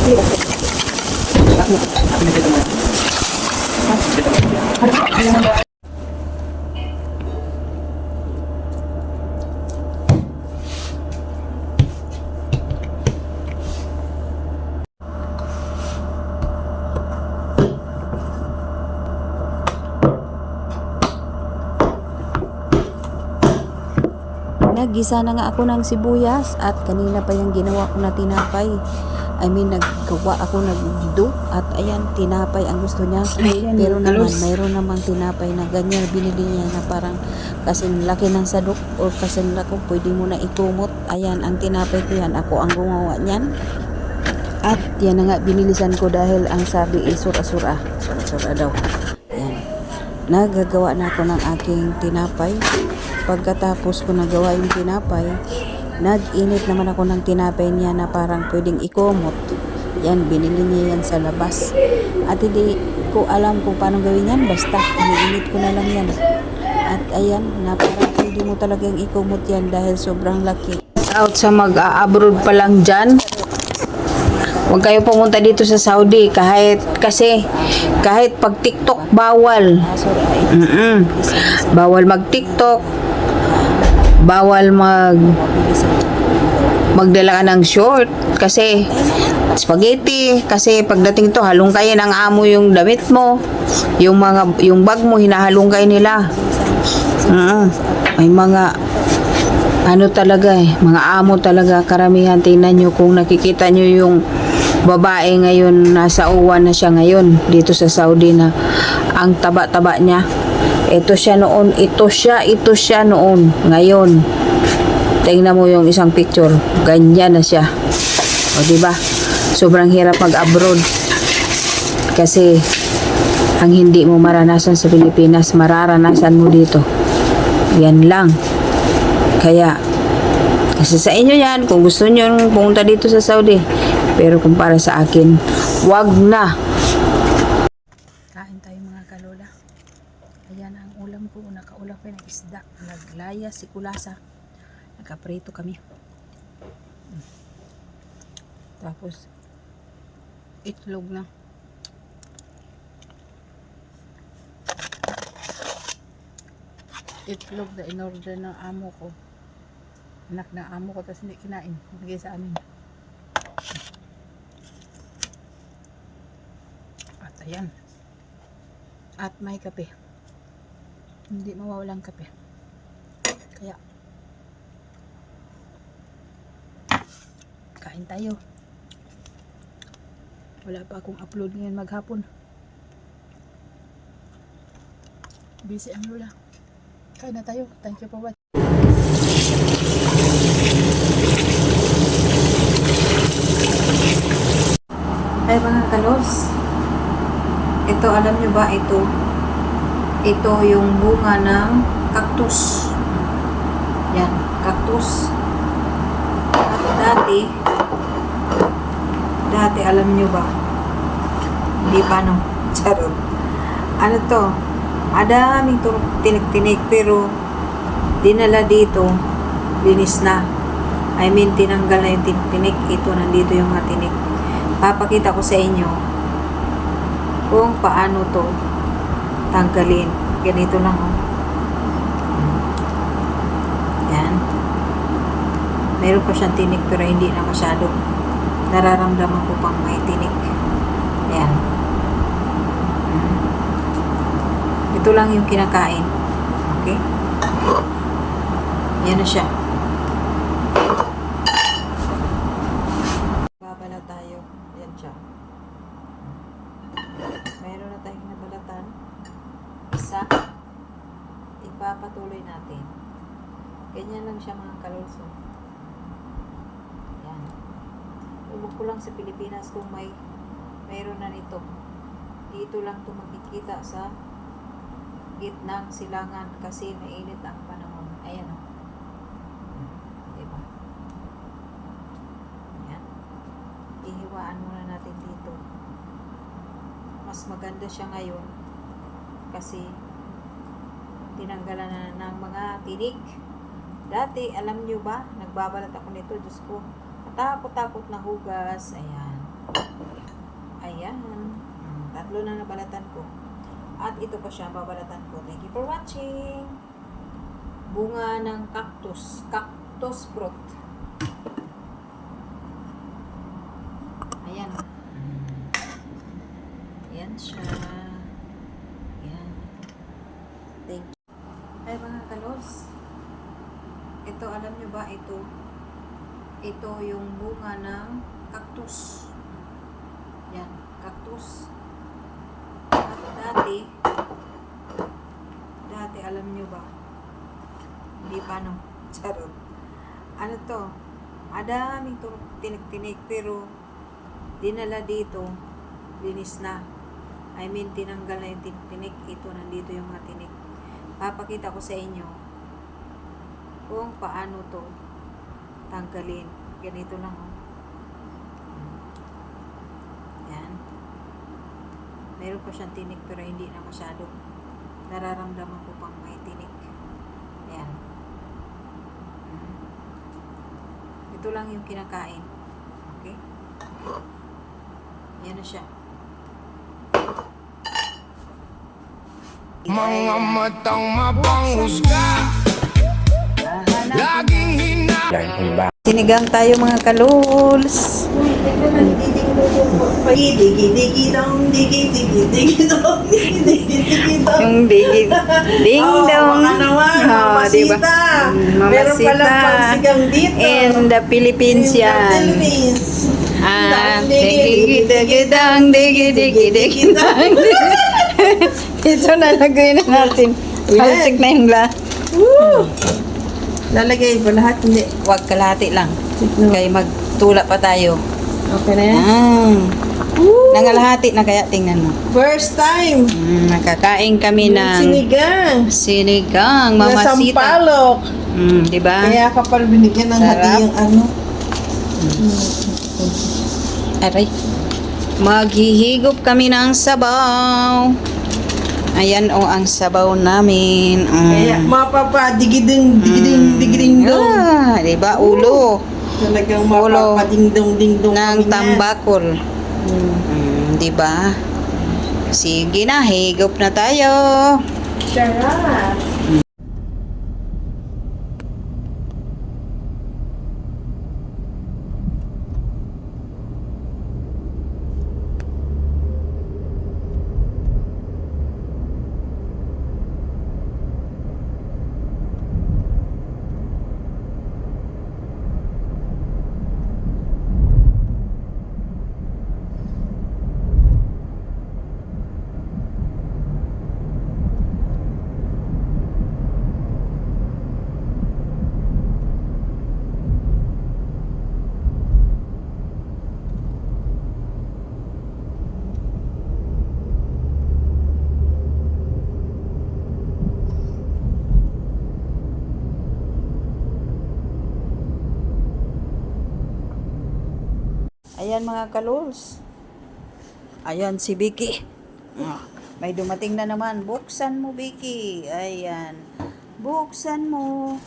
Naggisa na nga ako ng sibuyas at kanina pa yung ginawa ko na tinapay. Naggawa ako nagdo at ayan, tinapay ang gusto niya. Ayan, Pero naman, kalos. mayroon namang tinapay na ganyan binili niya na parang kasing laki ng sadok o kasing laki, pwede mo na ikumot. Ayan, ang tinapay ko yan. Ako ang gumawa niyan. At yan na nga, binilisan ko dahil ang sabi sura-sura. Sura-sura daw. Ayan. Nagagawa na ako ng aking tinapay. Pagkatapos ko nagawa yung tinapay, nag-init naman ako ng tinapay niya na parang pwedeng ikumot. Yan, binili niya yan sa labas. At hindi ko alam kung paano gawin yan. Basta, iniinit ko na lang yan. At ayan, na parang pwede mo talagang ikumot yan dahil sobrang laki. Out sa mag-abroad pa lang dyan. Huwag kayo pumunta dito sa Saudi kahit pag TikTok bawal. Bawal mag-TikTok. Bawal magdala ka ng short kasi spaghetti, kasi pagdating to halongkayin ang amo yung damit mo, yung bag mo hinahalongkay nila. May mga talaga mga amo talaga karamihan. Tingnan nyo kung nakikita nyo yung babae ngayon, nasa uwan na siya ngayon dito sa Saudi na ang taba-taba niya. Ito siya noon, ito siya noon. Ngayon, tingnan mo yung isang picture, ganyan na siya. O diba? Sobrang hirap mag-abroad kasi ang hindi mo maranasan sa Pilipinas, mararanasan mo dito. Yan lang. Kaya, kasi sa inyo yan, kung gusto nyo pumunta dito sa Saudi. Pero kung para sa akin, wag na. Kain tayo mga kalola. Ayan ang ulam ko. Nakaulam pa ng isda. Naglaya si kulasa. Nagkaprito kami. Tapos, itlog na. Itlog na in-order ng amo ko. Anak ng amo ko, tapos hindi kinain. Bigay sa amin. At ayan. At may kape. Hindi mawawalang kape. Kaya, kain tayo. Wala pa akong upload ngayon maghapon. Busy ang lola. Kain na tayo. Thank you for watching. Ay mga kalos, ito alam nyo ba, ito yung bunga ng cactus. Yan, cactus. At dati alam nyo ba, hindi pa no, charot. Ano to, adaming tinik-tinik pero dinala dito, linis na. Tinanggal na yung tinik. Ito, nandito yung mga tinik. Papakita ko sa inyo kung paano to tanggalin. Ganito lang, oh. Yan. Meron pa siyang tinik pero hindi na masyado. Nararamdaman ko pang may tinik. Yan. Ito lang yung kinakain. Okay? Yan na siya. Babala tayo. Yan siya. Mayroon na tayong nabalatan. Isa. Ipapatuloy natin. Ganyan lang siya mga kalulso. Yan. Iwan ko lang sa Pilipinas kung mayroon na nito. Dito lang ito makikita sa gitnang silangan kasi mainit ang panahon. Ayan o. Diba? Ayan. Ihiwaan muna natin dito. Mas maganda siya ngayon kasi tinanggalan na ng mga tinik. Dati, alam nyo ba, nagbabalat ako nito. Diyos ko, takot-takot na hugas. Ayan. Ayan. Tatlo na nabalatan ko. At ito pa siya, babalatan ko. Thank you for watching. Bunga ng cactus. Cactus fruit. Ayan. Ayan siya. Ayan. Thank you. Ay mga kalos. Ito, alam nyo ba, ito yung bunga ng cactus. Yan, cactus. At dati, alam nyo ba, hindi pa no, charot. Ano to, madaming tinik-tinik, pero dinala dito, linis na. I mean, tinanggal na yung tinik, ito, nandito yung mga tinik. Papakita ko sa inyo kung paano to tanggalin. Ganito lang, oh. Yan. Meron pa siyang tinik pero hindi na masyado. Nararamdaman ko pang may tinik. Yan. Ito lang yung kinakain. Okay? Yan na siya. Mga matang mapanghusga, laging hina. Sinigang tayo mga kaluls. Yung digi, ding dong. Mamasita. Diba? Meron palang pangsigang dito. In the Philippines yan. Digi-digi-dang, digi-digi-digi-dang. Ito nalagay na natin. Halsik na yung Woo! Lalagay ko lahat, hindi. Huwag kalahati lang. Kaya magtula pa tayo. Okay na yan? Nangalahati na kaya tingnan mo. First time. Nakakain kami ng sinigang, Na mamasita. sampalok. Diba? Kaya ka pala binigyan ng Sarap. hati yung ano. Aray. Maghihigop kami ng sabaw. Ayan o ang sabaw namin. Kaya mapapadigiding, digiding dong. Diba? Ulo Talagang mapapadingdong dingdong ng tambakol. Diba? Sige na, higop na tayo. Sarap. Ayan mga kaluls. Ayan si Vicky. May dumating na naman. Buksan mo, Vicky. Ayan. Buksan mo.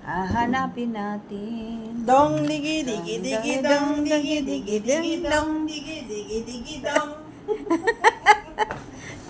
Hahanapin natin. Dong digi digi digi dong digi digi digi dong digi digi digi dong.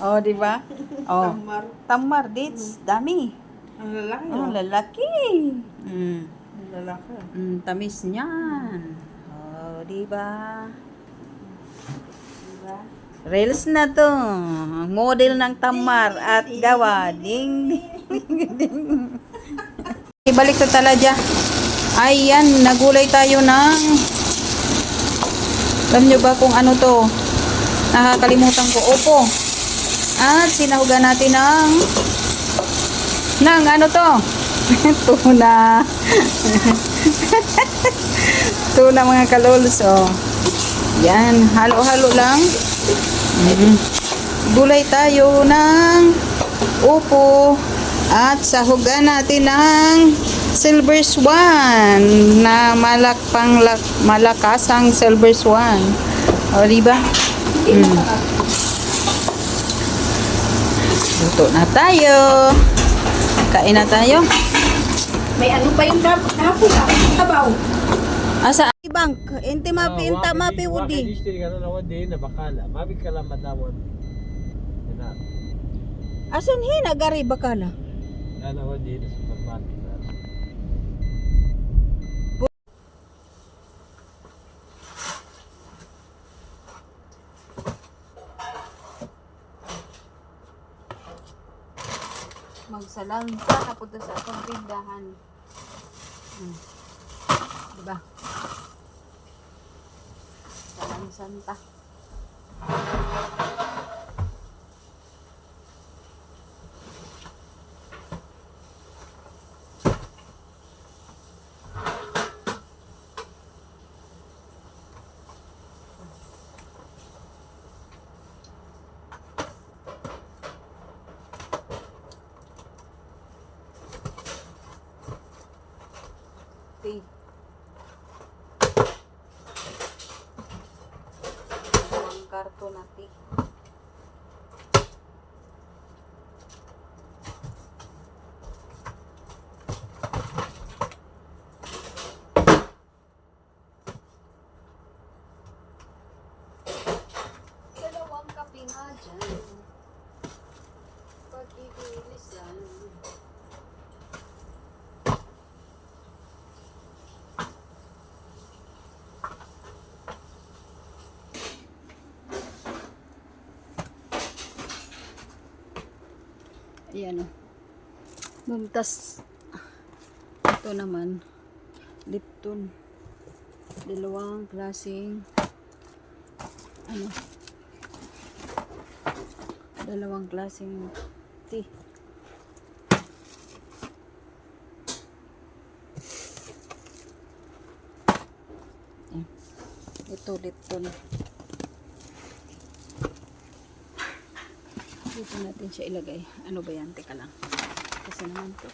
Oh, di ba? Oh. Tamar. Tamar dates. Dami. Ang lalaki. Oh, lalaki. Ang lalaki. Tamis niyan. Oh, di ba? Diba? Reels na to. Ang model ng tamar at gawa. Ding, ding, ding. Ibalik sa taladya. Ayan, nagulay tayo ng... Alam nyo ba kung ano to? Nakakalimutan ko. Opo. At sinahugan natin ng ano to? Tuna. Tuna mga kalols. Oh. Yan, halo-halo lang. Gulay tayo ng upo at sahugan natin ng silver swan na malakasang silver swan. O, diba? Luto na tayo. Kain na tayo. May ano pa yung hapon sabaw. Asa bank? Ente mapi inta mapi udi. Distri ka na wadi na bakala. Mabi ka lang madawon. Ina. Asan hina gari bakala? Ana wadi na supermarket. Magsalansa na punta sa akong tindahan. Diba? Salansan ta. Tea. Ang karton na tea. Dalawang kape nga dyan. Pag-ibilisan. Ayan o. Mumtas. Ito naman. Lipton. Dalawang klaseng dalawang klaseng tea. Ayan. Ito Lipton. Dito natin siya ilagay. Ano ba yan? Teka lang. Kasi naman to.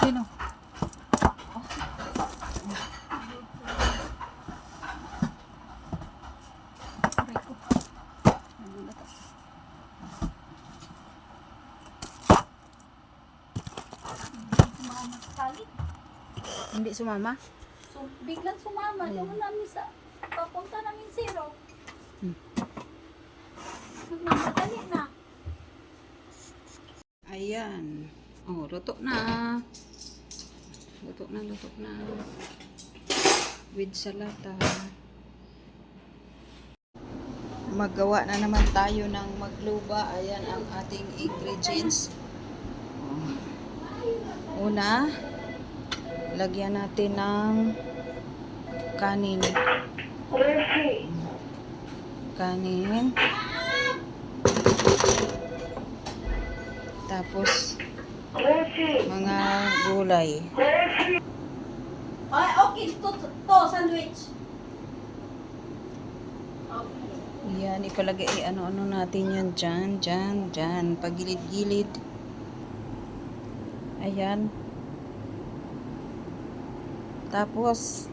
Sino? Hindi sumama? So, biglang sumama. Doon namin sa papunta namin zero. Nagmamadali na. Ayan. Oh, luto na. Luto na, luto na. With salata. Maggawa na naman tayo ng magluba. Ayan ang ating ingredients. Oh. Una, lagyan natin ng kanin. Kanin. Tapos, mga gulay. Ay, okay. To sandwich. Yan, ikalagay, ano-ano natin yan dyan, dyan, dyan. Pagilid-gilid. Ayan. Tapos,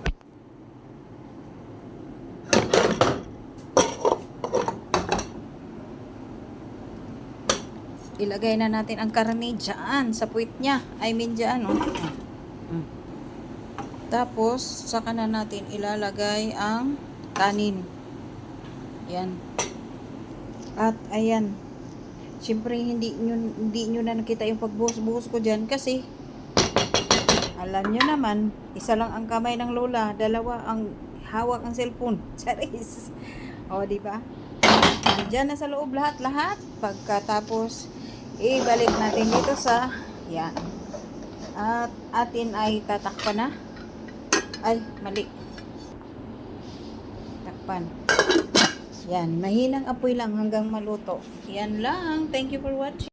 ilagay na natin ang karne dyan, sa puwit niya. I mean dyan, oh. Tapos, saka na natin ilalagay ang kanin. Yan. At, ayan. Siyempre, hindi nyo na nakita yung pagbuhos-buhos ko dyan kasi, alam nyo naman, isa lang ang kamay ng lola, dalawa ang hawak ang cellphone. Charis. O, diba? Diyan na sa loob lahat-lahat. Pagkatapos, ibalik natin dito sa, yan. At atin ay tatakpan na. Ay, mali. Takpan. Yan, mahinang apoy lang hanggang maluto. Yan lang. Thank you for watching.